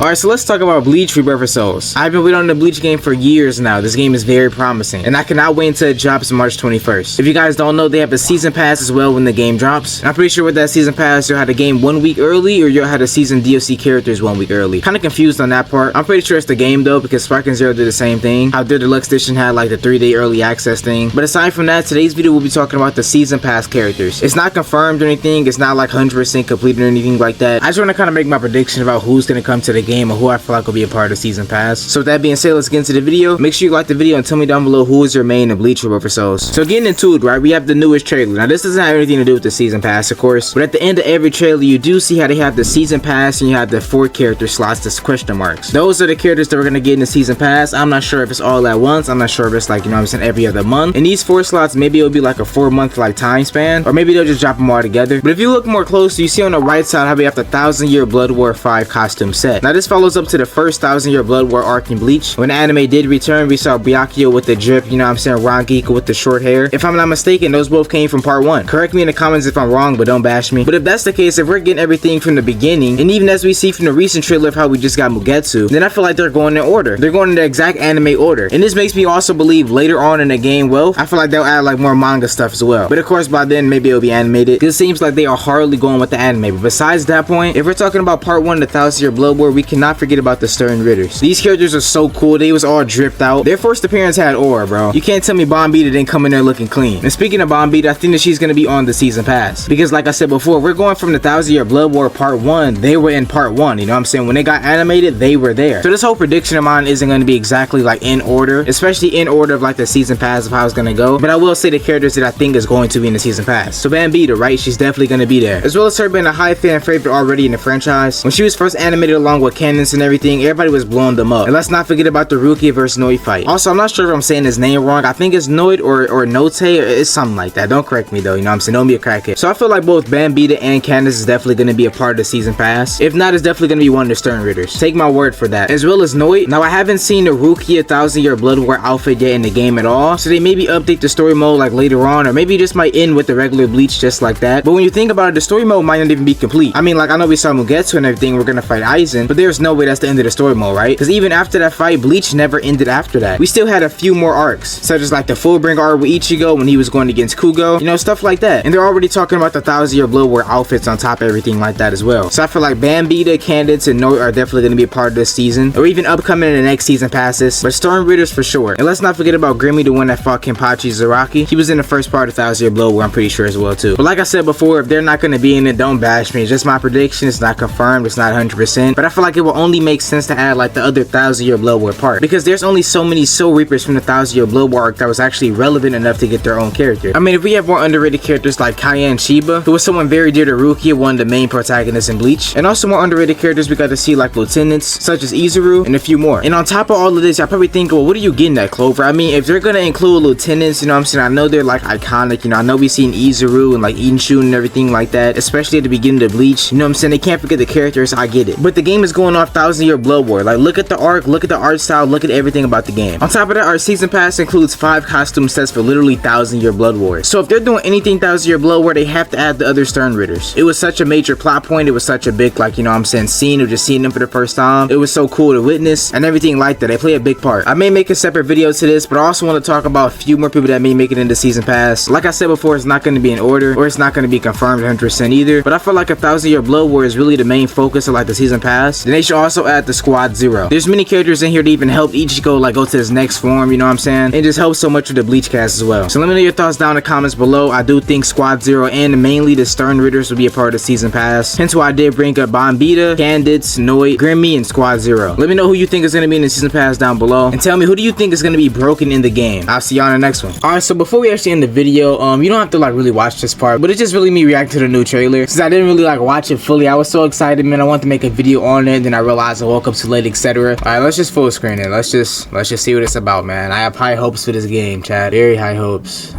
Alright, so let's talk about Bleach Rebirth Souls. I've been waiting on the Bleach game for years now. This game is very promising, and I cannot wait until it drops March 21st. If you guys don't know, they have a season pass as well when the game drops. And I'm pretty sure with that season pass, you'll have the game 1 week early, or you'll have the season DLC characters 1 week early. Kinda confused on that part. I'm pretty sure it's the game though, because Spark and Zero did the same thing. How their deluxe edition had like the 3-day early access thing. But aside from that, today's video will be talking about the season pass characters. It's not confirmed or anything. It's not like 100% completed or anything like that. I just want to kind of make my prediction about who's going to come to the game or who I feel like will be a part of the season pass. So with that being said, let's get into the video. Make sure you like the video and tell me down below who is your main in Bleach Rebirth Souls. So getting into it, right, we have the newest trailer. Now this doesn't have anything to do with the season pass, of course, but at the end of every trailer you do see how they have the season pass and you have the 4 character slots, the question marks. Those are the characters that we're going to get in the season pass. I'm not sure if it's all at once. I'm not sure if it's like, you know what I'm saying, every other month. And these 4 slots, maybe it'll be like a 4-month like time span, or maybe they'll just drop them all together. But if you look more closely, you see on the right side how we have the 1000-year Blood War 5 costume set. Now this follows up to the first 1000-year Blood War arc in Bleach. When the anime did return, we saw Byakuya with the drip, you know what I'm saying, Rangiku with the short hair. If I'm not mistaken, those both came from part 1. Correct me in the comments if I'm wrong, but don't bash me. But if that's the case, if we're getting everything from the beginning, and even as we see from the recent trailer of how we just got Mugetsu, then I feel like they're going in order. They're going in the exact anime order. And this makes me also believe later on in the game, well, I feel like they'll add like more manga stuff as well. But of course by then maybe it'll be animated. It seems like they are hardly going with the anime. But besides that point, if we're talking about part 1 of the 1000-year Blood War, we cannot forget about the Stern Ritters. These characters are so cool. They was all dripped out. Their first appearance had aura, bro. You can't tell me Bombita didn't come in there looking clean. And speaking of Bombita, I think that she's gonna be on the season pass. Because like I said before, we're going from the 1000-year Blood War part 1. They were in part 1, you know what I'm saying? When they got animated, they were there. So this whole prediction of mine isn't going to be exactly like in order, especially in order of like the season pass of how it's going to go. But I will say the characters that I think is going to be in the season pass. So Bombita, right? She's definitely going to be there. As well as her being a high fan favorite already in the franchise. When she was first animated along with Canons and everything, everybody was blowing them up. And let's not forget about the Rukia versus Noid fight. Also, I'm not sure if I'm saying his name wrong. I think it's Noid or Note, or it's something like that. Don't correct me though, you know what I'm saying? Don't be a crackhead. So I feel like both Bombita and Candace is definitely going to be a part of the season pass. If not, it's definitely going to be one of the Stern Ritters. Take my word for that. As well as Noid. Now I haven't seen the Rukia 1000-year Blood War outfit yet in the game at all, so they maybe update the story mode like later on, or maybe it just might end with the regular Bleach just like that. But when you think about it, the story mode might not even be complete. I mean, like I know we saw Mugetsu and everything, we're gonna fight Aizen, but there's no way that's the end of the story mode, right? Because even after that fight, Bleach never ended after that. We still had a few more arcs, such as like the Fullbring arc with Ichigo when he was going against Kugo, you know, stuff like that. And they're already talking about the 1000-year Blood War outfits on top of everything like that as well. So I feel like Bombita, Candace, and Noid are definitely gonna be a part of this season, or even upcoming in the next season passes. But Stern Ritters for sure. And let's not forget about Grimmy, the one that fought Kenpachi Zaraki. He was in the first part of 1000-year Blood War, I'm pretty sure as well too. But like I said before, if they're not going to be in it, don't bash me. It's just my prediction. It's not confirmed. It's not 100%. But I feel like it will only make sense to add like the other 1000-year Blood War part, because there's only so many Soul Reapers from the 1000-year Blood War arc that was actually relevant enough to get their own character. I mean, if we have more underrated characters like Kaya and Shiba, who was someone very dear to Rukia, one of the main protagonists in Bleach, and also more underrated characters we got to see like lieutenants such as Izuru and a few more. And on top of all of this, I probably think, well, what are you getting at, Clover? I mean, if they're gonna include lieutenants, you know what I'm saying, I know they're like iconic, you know, I know we've seen Izuru and like Inshu and everything like that, especially at the beginning of Bleach, you know what I'm saying, they can't forget the characters, I get it. But the game is going off 1000-year Blood War. Like, look at the arc, look at the art style, look at everything about the game. On top of that, our season pass includes 5 costume sets for literally 1000-year Blood Wars. So if they're doing anything 1000-year Blood War, they have to add the other Stern Ritters. It was such a major plot point, it was such a big, like, you know what I'm saying, scene of just seeing them for the first time. It was so cool to witness and everything like that. They play a big part. I may make a separate video to this, but I also want to talk about a few more people that may make it into season pass. Like I said before, it's not going to be in order, or it's not going to be confirmed 100% either, but I feel like a 1000-year Blood War is really the main focus of like the season pass. Then they should also add the Squad Zero. There's many characters in here to even help Ichigo like go to his next form, you know what I'm saying? It just helps so much with the Bleach cast as well. So let me know your thoughts down in the comments below. I do think Squad Zero and mainly the Stern Ritters will be a part of the season pass, hence why I did bring up Bombita, Candace, Noid, Grimmy, and Squad Zero. Let me know who you think is going to be in the season pass down below, and tell me who do you think is going to be broken in the game. I'll see y'all in the next one. Alright, so before we actually end the video, you don't have to like really watch this part, but it's just really me reacting to the new trailer, since I didn't really like watch it fully. I was so excited, man. I wanted to make a video on it, then I realized I woke up too late, etc. Alright, let's just full screen it. Let's just see what it's about, man. I have high hopes for this game, Chad. Very high hopes.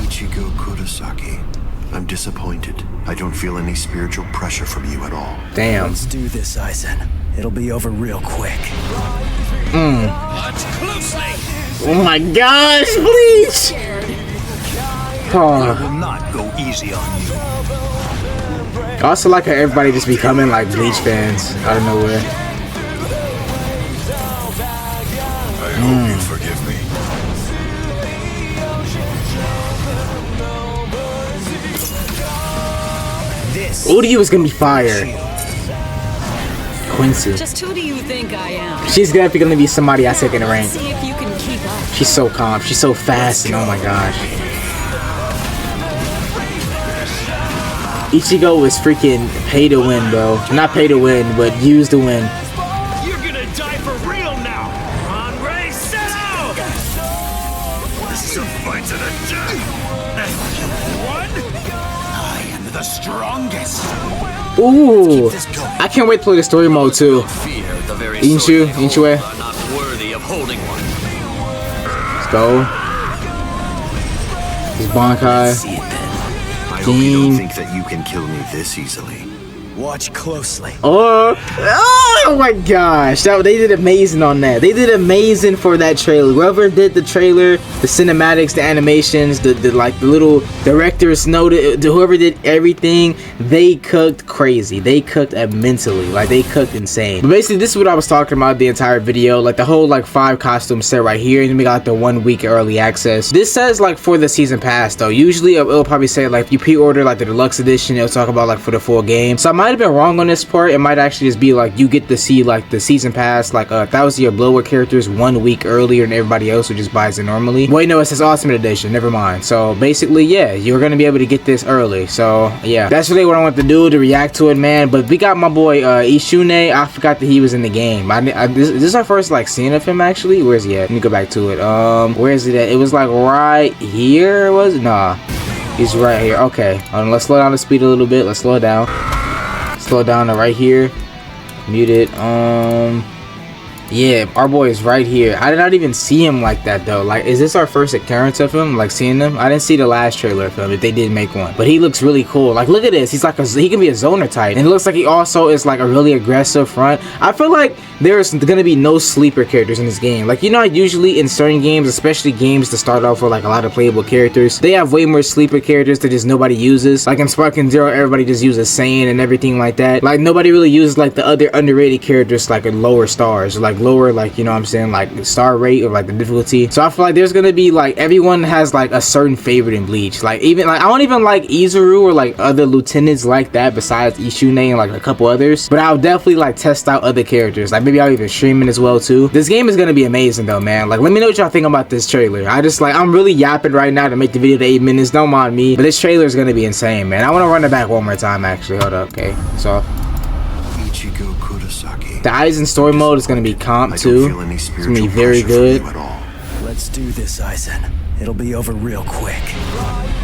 Ichigo Kurosaki, I'm disappointed. I don't feel any spiritual pressure from you at all. Damn. Let's do this, Aizen. It'll be over real quick. Watch closely. Oh my gosh, Bleach! I will not go easy on you. I also like how everybody just becoming like Bleach fans out of nowhere. I hope you forgive me. Udio is gonna be fire. Quincy. Just who do you think I am? She's definitely gonna be somebody I take in the rank. See if you can keep up. She's so calm. She's so fast, and oh my gosh. Ichigo is freaking pay to win, bro. Not pay to win, but use to win. You're gonna die for real now! On race, set out! This is a fight to the death! One? I am the strongest! Ooh, I can't wait to play the story mode too. Fear the very Inshu, are not worthy of holding one. let's go. This Bankai. I hope you don't think that you can kill me this easily. Watch closely. Oh my gosh, they did amazing on that. They did amazing for that trailer. Whoever did the trailer, the cinematics, the animations, the little directors noted, whoever did everything, they cooked crazy. They cooked mentally, like they cooked insane. But basically, this is what I was talking about the entire video, like the whole like 5 costume set right here, and then we got the 1 week early access. This says like for the season pass though. Usually it'll probably say like if you pre-order like the deluxe edition, it'll talk about like for the full game. So I might have been wrong on this part. It might actually just be like you get to see like the season pass like 1,000 year blower characters 1 week earlier than everybody else who just buys it normally. Wait, no, it says ultimate edition, never mind. So basically, yeah, you're gonna be able to get this early. So yeah, that's really what I want to do, to react to it, man. But we got my boy Ishune. I forgot that he was in the game. This is our first like scene of him actually. Where's he at? Let me go back to it. Where is it at? It was like right here. Was it? Nah, he's right here. Okay, let's slow down the speed a little bit. Let's slow it down. Slow down to right here. Mute it. Yeah, our boy is right here. I did not even see him like that though. Like, is this our first occurrence of him? Like seeing him? I didn't see the last trailer of him if they did make one. But he looks really cool. Like, look at this. He's like he can be a zoner type. And it looks like he also is like a really aggressive front. I feel like there's gonna be no sleeper characters in this game. Like, you know, usually in certain games, especially games to start off with like a lot of playable characters, they have way more sleeper characters that just nobody uses. Like in Sparking Zero, everybody just uses Saiyan and everything like that. Like nobody really uses like the other underrated characters like in lower stars, like lower, like, you know what I'm saying, like star rate or like the difficulty. So I feel like there's gonna be like everyone has like a certain favorite in Bleach. Like even like I don't even like Izuru or like other lieutenants like that besides Ishune and like a couple others. But I'll definitely like test out other characters. Like maybe I'll even stream it as well too. This game is gonna be amazing though, man. Like let me know what y'all think about this trailer. I'm really yapping right now to make the video to 8 minutes. Don't mind me. But this trailer is gonna be insane, man. I want to run it back one more time actually. Hold up. Okay, so Ichigo Kurosaki. the Aizen story mode is going to be comp too. It's going to be very good. Let's do this, Aizen. It'll be over real quick.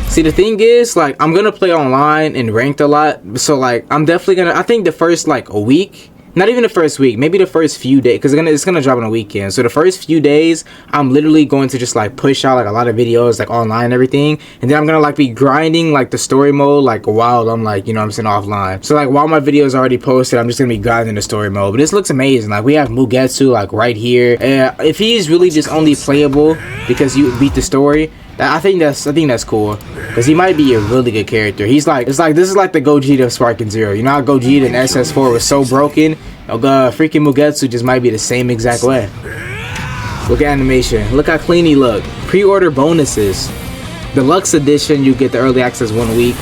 See, the thing is, like, I'm going to play online and ranked a lot. So, like, I'm definitely going to, I think the first, like, a week, not even the first week, maybe the first few days, because it's gonna drop on a weekend. So the first few days, I'm literally going to just like push out like a lot of videos like online and everything, and then I'm gonna like be grinding like the story mode like while I'm like, you know what I'm saying, offline. So like while my video is already posted, I'm just gonna be grinding the story mode. But this looks amazing. Like we have Mugetsu like right here. If he's really just only playable because you beat the story, I think that's cool, because he might be a really good character. He's like, this is like the Gogeta of Sparking Zero. You know how Gogeta in SS4 was so broken? Freaking Mugetsu just might be the same exact way. Look at animation. Look how clean he look. Pre-order bonuses. Deluxe edition, you get the early access 1 week.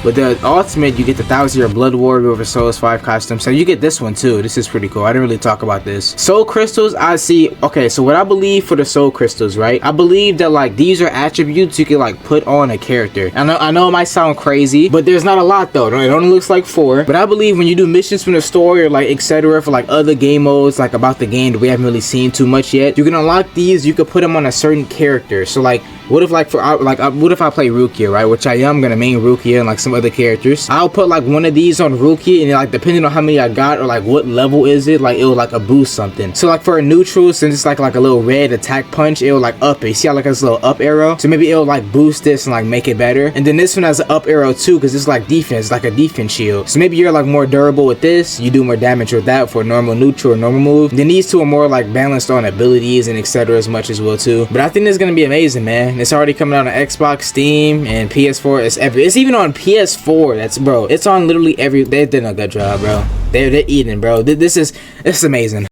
With the ultimate, you get the 1,000 year Blood Warrior over Souls 5 costume. So you get this one too. This is pretty cool. I didn't really talk about this. Soul crystals, I see. Okay, so what I believe for the soul crystals, right? I believe that like these are attributes you can like put on a character. I know it might sound crazy, but there's not a lot though. It only looks like 4. But I believe when you do missions from the story or like etc. for like other game modes like about the game that we haven't really seen too much yet, you can unlock these. You could put them on a certain character. So like, what if like what if I play Rukia, right? Which I am gonna main Rukia and like some other characters. I'll put like one of these on Rukia, and like depending on how many I got or like what level is it, like it'll like a boost something. So like for a neutral, since it's like a little red attack punch, it'll like up it. You see how like this little up arrow? So maybe it'll like boost this and like make it better. And then this one has an up arrow too, because it's like defense, like a defense shield. So maybe you're like more durable with this, you do more damage with that for a normal neutral or normal move. Then these two are more like balanced on abilities and etc. as much as well too. But I think this is gonna be amazing, man. It's already coming out on Xbox, Steam, and PS4. It's even on PS PS4. That's, bro, it's on literally every, they did a good job, bro. They're eating, bro. This is amazing.